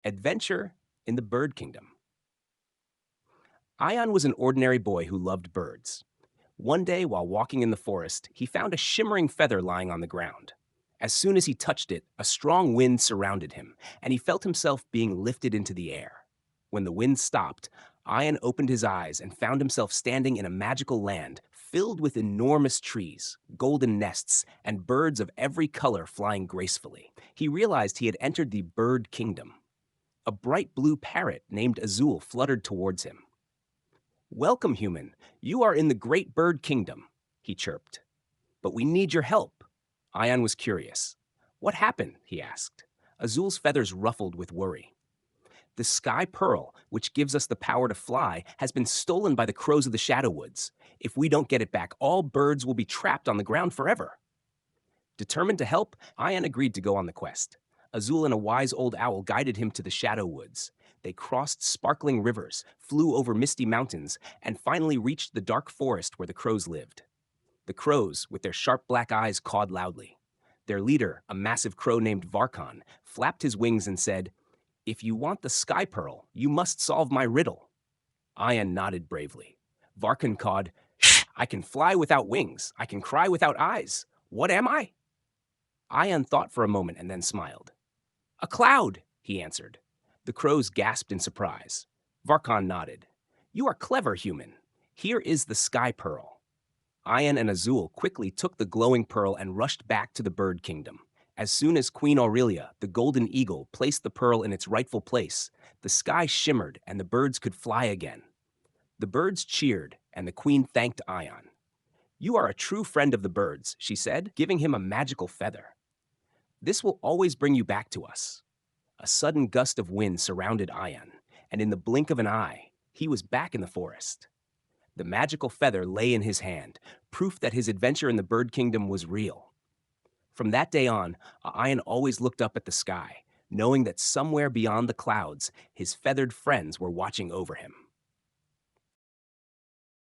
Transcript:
Adventure in the Bird Kingdom. Ion was an ordinary boy who loved birds. One day, while walking in the forest, he found a shimmering feather lying on the ground. As soon as he touched it, a strong wind surrounded him, and he felt himself being lifted into the air. When the wind stopped, Ion opened his eyes and found himself standing in a magical land filled with enormous trees, golden nests, and birds of every color flying gracefully. He realized he had entered the Bird Kingdom. A bright blue parrot named Azul fluttered towards him. "Welcome, human. You are in the great bird kingdom," he chirped. "But we need your help." Ion was curious. "What happened?" he asked. Azul's feathers ruffled with worry. "The sky pearl, which gives us the power to fly, has been stolen by the crows of the Shadow Woods. If we don't get it back, all birds will be trapped on the ground forever." Determined to help, Ion agreed to go on the quest. Azul and a wise old owl guided him to the Shadow Woods. They crossed sparkling rivers, flew over misty mountains, and finally reached the dark forest where the crows lived. The crows, with their sharp black eyes, cawed loudly. Their leader, a massive crow named Varkon, flapped his wings and said, "If you want the sky pearl, you must solve my riddle." Ion nodded bravely. Varkon cawed, "I can fly without wings. I can cry without eyes. What am I?" Ion thought for a moment and then smiled. "A cloud," he answered. The crows gasped in surprise. Varkon nodded. "You are clever, human. Here is the sky pearl." Ion and Azul quickly took the glowing pearl and rushed back to the bird kingdom. As soon as Queen Aurelia, the golden eagle, placed the pearl in its rightful place, the sky shimmered and the birds could fly again. The birds cheered, and the queen thanked Ion. "You are a true friend of the birds," she said, giving him a magical feather. "This will always bring you back to us." A sudden gust of wind surrounded Ion, and in the blink of an eye, he was back in the forest. The magical feather lay in his hand, proof that his adventure in the bird kingdom was real. From that day on, Ion always looked up at the sky, knowing that somewhere beyond the clouds, his feathered friends were watching over him.